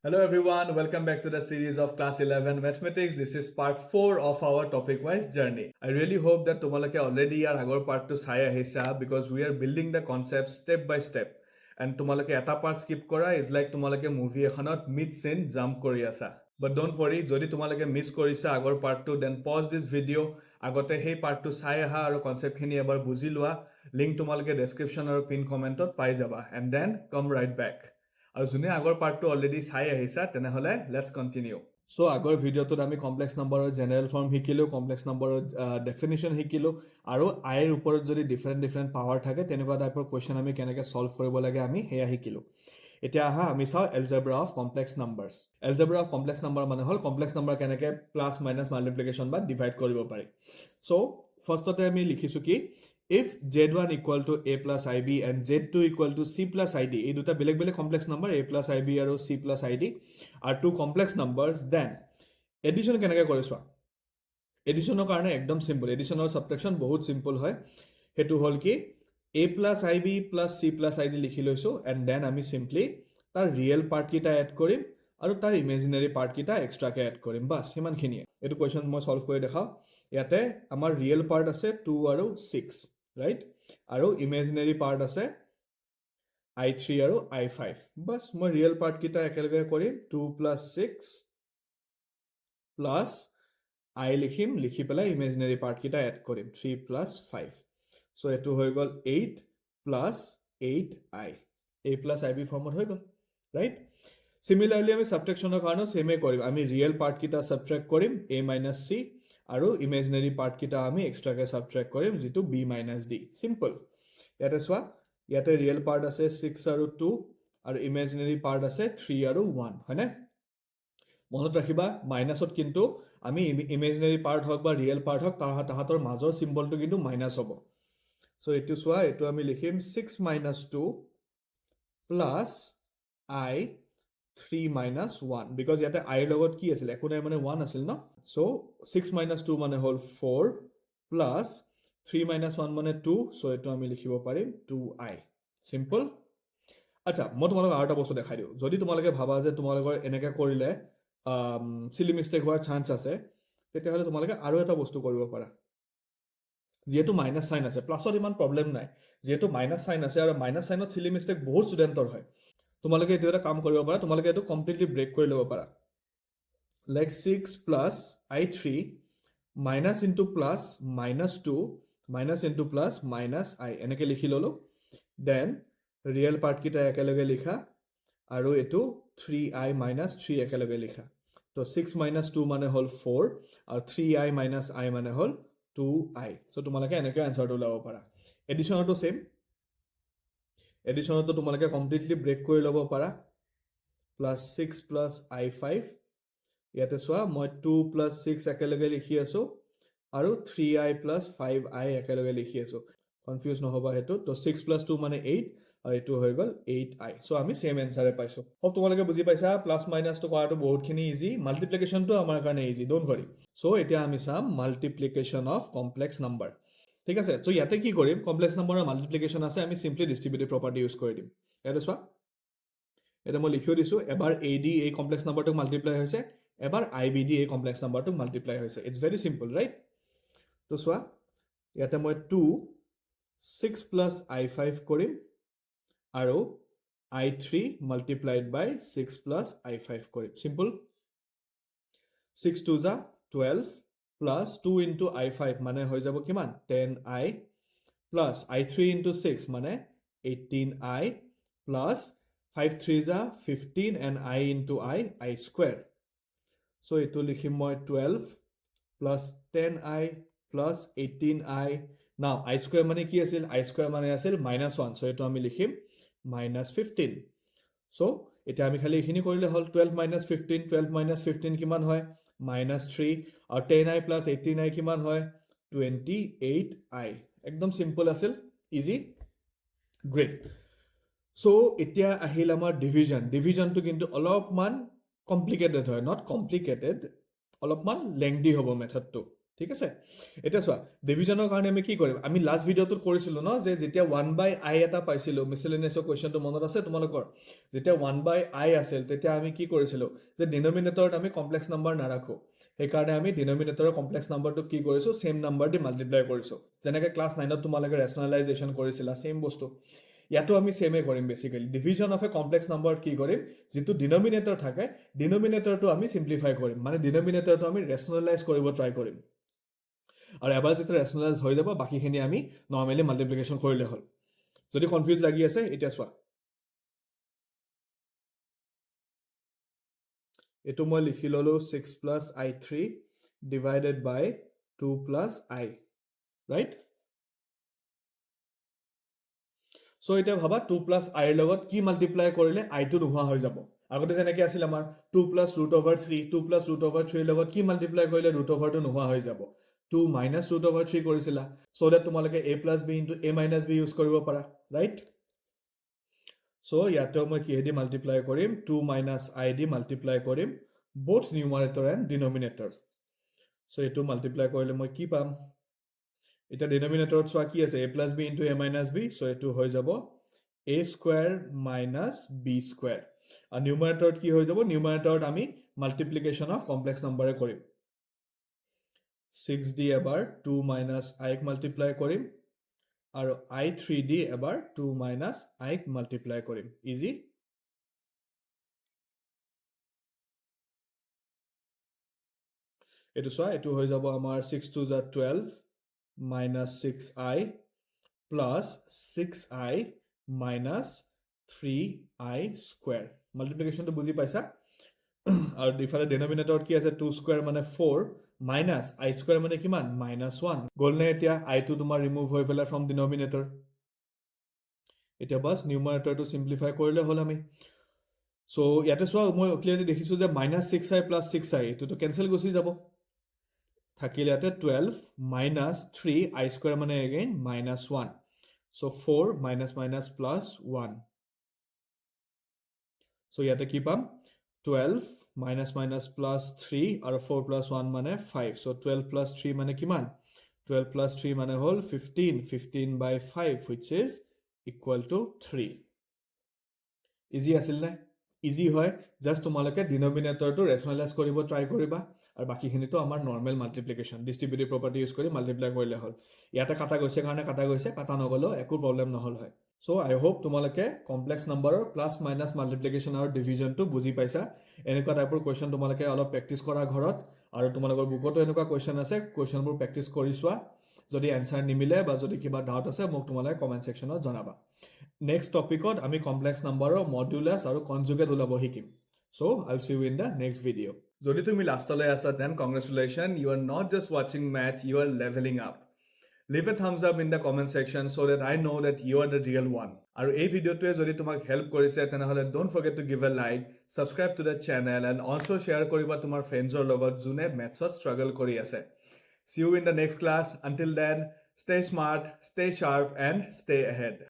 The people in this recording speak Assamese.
Hello everyone, welcome back to the series of Class 11 Mathematics. This is part 4 of our topic-wise journey. I really hope that tumalake already our agor part to sai ahisa because we are building the concept step by step. And tumalake eta part skip kora is like tumalake movie ekhanot mid scene jump kori asa. But don't worry, jodi tumalake miss korisa agor part 2, then pause this video. Agote hey part 2 sai aha aru concept khini ebar buji lua. Link tumalake description or pin comment ot pai jaba and then come right back. আৰু যোনে আগৰ পাৰ্টটো অলৰেডি চাই আহিছা তেনেহলে লেটস কন্টিনিউ সো আগৰ ভিডিওটোত আমি কমপ্লেক্স নম্বৰৰ জেনেৰেল ফৰ্ম শিকিলো কমপ্লেক্স নম্বৰৰ ডেফিনিশ্যন শিকিলো আৰু আইৰ ওপৰত যদি ডিফাৰেন্ট পাৱাৰ থাকে তেনেকুৱা টাইপৰ কোৱেশ্চন আমি কেনেকৈ সলভ কৰিব লাগে আমি হেয়া শিকিলো এতিয়া আহা আমি চাও algebra of complex numbers algebra of complex number মানে হল কমপ্লেক্স নাম্বাৰ কেনেকৈ প্লাস মাইনাস মাল্টিপ্লিকেশন বা ডিভাইড কৰিব পাৰি সো ফাৰ্ষ্টতে আমি লিখিছো কি if z1 equal to a plus ib and z2 equal to c plus id এই দুটা বেলেগ বেলেগ complex number a plus ib আৰু c plus id are two complex numbers then addition কেনেকৈ কৰিছো এডিশনৰ কাৰণে একদম সিম্পল এডিশন আৰু সাবট্ৰাকশন বহুত সিম্পল হয় হেতু হল কি a plus ib plus c plus id লিখি লৈছো and then আমি simply তাৰ ৰিয়েল পাৰ্ট কিটা এড কৰিম আৰু তাৰ ইমাজিনাৰি পাৰ্ট কিটা এক্সট্ৰাকে এড কৰিম বাস হিমানখিনিয়ে এটো কোৱেশ্চন মই সলভ কৰি দেখাও ইয়াতে আমাৰ ৰিয়েল পাৰ্ট আছে 2 আৰু 6 right আৰু ইমাজিনাৰি পাৰ্ট আছে i3 আৰু i5 বাস মই ৰিয়েল পাৰ্ট কিটা একেলগে কৰিম 2 + 6 প্লাস i লিখি পেলাই ইমাজিনাৰি পাৰ্ট কিটা এড কৰিম 3 + 5 সো এটো হৈ গল 8 + 8i a + ib ফৰ্মত হৈ গল right similarly আমি সাবট্ৰাকশনৰ কাৰণে সেমে কৰিম আমি ৰিয়েল পাৰ্ট কিটা সাবট্ৰাক্ট কৰিম a - c আৰু ইমাজিনাৰি পাৰ্ট কিটা আমি এক্সট্ৰাকে সাবট্ৰাক্ট কৰিম যেটো b - d সিম্পল ইয়াতে সোৱা ইয়াতে ৰিয়েল পাৰ্ট আছে 6 আৰু 2 আৰু ইমাজিনাৰি পাৰ্ট আছে 3 আৰু 1 হয়নে মনত ৰাখিবা মাইনাসত কিন্তু আমি ইমাজিনাৰি পাৰ্ট হক বা ৰিয়েল পাৰ্ট হক তাহাতৰ মাজৰ সিম্বলটো কিন্তু মাইনাস হ'ব সো এটো সোৱা এটো আমি লিখিম 6 - 2 plus I 3 minus 1 because yate I logot ki asil ekone mane 1 asil no so 6 minus 2 mane hol 4 plus 3 minus 1 mane 2 so eto ami likhibo parim 2i simple acha মই তোমালোক আৰটা বস্তু দেখাই দিও যদি তোমালোকে ভাবা যে তোমালোকৰ এনেকা কৰিলে সিলি মিস্টেক হোৱাৰ চান্স আছে তেতিয়া হলে তোমালোকে আৰু এটা বস্তু কৰিব পাৰা যেহেতু মাইনাস সাইন আছে প্লাসত ইমান প্ৰবলেম নাই যেহেতু মাইনাস সাইন আছে আৰু মাইনাস সাইনত সিলি মিস্টেক বহুত ষ্টুডেন্টৰ হয় তোমালোকে এটো এটা কাম কৰিব পাৰা তোমালোকে এটো কমপ্লিটলি ব্ৰেক কৰি লব পাৰা like 6 plus i3 minus into plus minus 2 minus into plus minus i এনেকে লিখি ললো then real part কিটা একেলগে লিখা আৰু এটো 3i minus 3 একেলগে লিখা তো 6 minus 2 মানে হল 4 আৰু 3i minus i মানে হল 2i so তোমালোকে এনেকে আনসাৰটো লাব পাৰা এডিশনটো সেম এডিশনটো তোমালোকে কমপ্লিটলি ব্ৰেক কৰি লব পাৰা plus 6 plus i5 ইয়াতে সোৱা মই 2 plus 6 একেলগে লিখি আছো আৰু 3i plus 5i একেলগে লিখি আছো কনফিউজ নহবা হেতু তো 6 plus 2 মানে 8 আৰু এটো হৈ গল 8i সো আমি সেম আনসাৰে পাইছো হব তোমালোকে বুজি পাইছা প্লাস মাইনাস তো কৰাটো বহুতখিনি ইজি মাল্টিপ্লিকেশন তো আমাৰ কাৰণে ইজি ডোন্ট वरी সো এতিয়া আমি চাম মাল্টিপ্লিকেশন অফ কমপ্লেক্স নাম্বাৰ ঠিক আছে সো ইয়াতে কি কৰিম কমপ্লেক্স নাম্বাৰৰ মাল্টিপ্লিকেশন আছে আমি সিম্পলি ডিস্ট্ৰিবিউটিভ প্ৰপাৰ্টি ইউজ কৰি দিম ইয়াতে সোৱা এটা মই লিখিও দিছো এবাৰ ad এই কমপ্লেক্স নাম্বাৰটো মাল্টিপ্লাই হৈছে এবাৰ ibd এই কমপ্লেক্স নাম্বাৰটো মাল্টিপ্লাই হৈছে ইটস ভেৰি সিম্পল ৰাইট তো সোৱা ইয়াতে মই 2 6 plus i5 কৰিম আৰু i3 multiplied by 6 plus i5 কৰিম simple 6 2 যা 12 plus 2 into i5 মানে হৈ যাব কিমান 10i plus i3 into 6 মানে 18i plus 5 3 যা 15 and I into I square so eto likhim moi 12 plus 10i plus 18i now I square mane ki asil I square mane asil -1 so eto ami likhim -15 so eta ami khali ekhini korile hol 12 minus 15 kiman hoy -3 aur 10i plus 18i kiman hoy 28i ekdom simple asil easy great so এতিয়া আহিল আমাৰ ডিভিজন তো কিন্তু অলপমান কমপ্লিকেটেড হয় not complicated অলপমান lengthy হ'ব মেথডটো ঠিক আছে এটা চোৱা ডিভিজনৰ কাৰণে আমি কি কৰিম আমি লাষ্ট ভিডিঅ'টোত কৰিছিলোঁ ন যে যেতিয়া 1/i এটা পাইছিলোঁ মিছেলেনিয়াছৰ কুৱেশ্যনটো মনত আছে তোমালোকৰ যেতিয়া 1/i আছিল তেতিয়া আমি কি কৰিছিলোঁ যে ডিনমিনেটৰত আমি কমপ্লেক্স নাম্বাৰ নাৰাখোঁ সেইকাৰণে আমি ডিনমিনেটৰৰ কমপ্লেক্স নাম্বাৰটো কি কৰিছোঁ ছেম নাম্বাৰ দি মাল্টিপ্লাই কৰিছোঁ যেনেকৈ ক্লাছ 9ত তোমালোকে ৰেচনেলাইজেশ্যন কৰিছিলা ছেম বস্তু ইয়াতো আমি ছেমে কৰিম basically division of A complex নাম্বাৰত কি কৰিম যিটো ডিনমিনেটৰ থাকে ডিনমিনেটৰটো আমি চিম্প্লিফাই কৰিম মানে ডিনমিনেটৰটো আমি ৰেচনেলাইজ কৰিব ট্ৰাই কৰিম আৰু এবাৰ যেতিয়া ৰেচনেলাইজ হৈ যাব বাকীখিনি আমি নৰ্মেলি মাল্টিপ্লিকেশ্যন কৰিলে হ'ল যদি কনফিউজ লাগি আছে এতিয়া চোৱা এইটো মই লিখি ল'লোঁ 6 + i3 divided by 2 + i right চ' এতিয়া ভাবা 2 + i ৰ লগত কি মাল্টিপ্লাই কৰিলে আইটো নোহোৱা হৈ যাব আগতে যেনেকৈ আছিল আমাৰ 2 + √3 2 + √3 ৰ লগত কি মাল্টিপ্লাই কৰিলে √টো নোহোৱা হৈ যাব 2 - √3 কৰিছিলা চ' ডেট তোমালোকে a + b * a - b use কৰিব পাৰা ৰাইট চ' ইয়াতেও মই কিহেদি মাল্টিপ্লাই কৰিম 2 - i দি মাল্টিপ্লাই কৰিম both numerator and denominator চ' এইটো মাল্টিপ্লাই কৰিলে মই কি পাম এতিয়া ডিনমিনেটৰত চোৱা কি আছে a + b * a - b চ' এইটো হৈ যাব a² - b² আৰু নিউমাৰেটৰত কি হৈ যাব নিউমাৰেটৰত আমি মাল্টিপ্লিকেশ্যন অফ কমপ্লেক্স নাম্বাৰে কৰিম 6 দি এবাৰ 2 - i মাল্টিপ্লাই কৰিম আৰু i3 দি এবাৰ 2 - i মাল্টিপ্লাই কৰিম ইজি এইটো চোৱা এইটো হৈ যাব আমাৰ 6 * 2 = 12 - 6i plus 6i minus 3i² মাল্টিপ্লিকেশ্যনটো বুজি পাইছা আৰু ইফালে ডিনমিনেটৰত কি আছে 2² মানে 4 মাইনাছ i² মানে কিমান -1 গ'ল নে এতিয়া আইটো তোমাৰ ৰিমুভ হৈ পেলাই ফ্ৰম ডিনমিনেটৰ এতিয়া বাছ নিউমাৰেটৰটো চিম্প্লিফাই কৰিলে হ'ল আমি চ' ইয়াতে চোৱা মই ক্লিয়াৰলি দেখিছোঁ যে -6i + 6i এইটোতো কেঞ্চেল গুচি যাব থাকিলে ইয়াতে 12 minus 3 i² মানে again -1 so 4 minus +1 so ইয়াতে কি পাম 12 minus +3 আৰু 4 + 1 মানে 5 so 12 + 3 মানে কিমান 12 + 3 মানে হ'ল 15/5 which is equal to 3 easy আছিল নে ইজি হয় জাষ্ট তোমালোকে ডিনমিনেটৰটো ৰেচনেলাইজ কৰিব ট্ৰাই কৰিবা আৰু বাকীখিনিতো আমাৰ নৰ্মেল মাল্টিপ্লিকেশ্যন ডিষ্ট্ৰিবিউটিভ প্ৰপাৰ্টি ইউজ কৰি মাল্টিপ্লাই কৰিলে হ'ল ইয়াতে কাটা গৈছে কাৰণে কাটা গৈছে কাটা নগ'লেও একো প্ৰব্লেম নহ'ল হয় চ' আই হোপ তোমালোকে কমপ্লেক্স নাম্বাৰৰ প্লাছ মাইনাছ মাল্টিপ্লিকেশ্যন আৰু ডিভিজনটো বুজি পাইছা এনেকুৱা টাইপৰ কুৱেশ্যন তোমালোকে অলপ প্ৰেক্টিছ কৰা ঘৰত আৰু তোমালোকৰ বুকতো এনেকুৱা কুৱেশ্যন আছে কুৱেশ্যনবোৰ প্ৰেক্টিছ কৰি চোৱা যদি এনচাৰ নিমিলে বা যদি কিবা ডাউট আছে মোক তোমালোকে কমেণ্ট ছেকশ্যনত জনাবা নেক্সট টপিকত আমি কমপ্লেক্স নাম্বাৰৰ মডুলাছ আৰু কনজুগেট ওলাব শিকিম so' I'll see you in the next video' যদি তুমি লাষ্টলৈ আছা then congratulations you are not just ৱাচিং math you are leveling up Leave a thumbs up in the comment section so that I know that you are the real one. আৰু এই ভিডিঅ'টোৱে যদি তোমাক হেল্প কৰিছে তেনেহ'লে don't forget to give a like, subscribe to the channel and also share কৰিবা তোমাৰ ফ্ৰেণ্ডছৰ লগত যোনে মেথছত struggle কৰি আছে. See you in the next class. Until then, stay smart, stay sharp and stay ahead.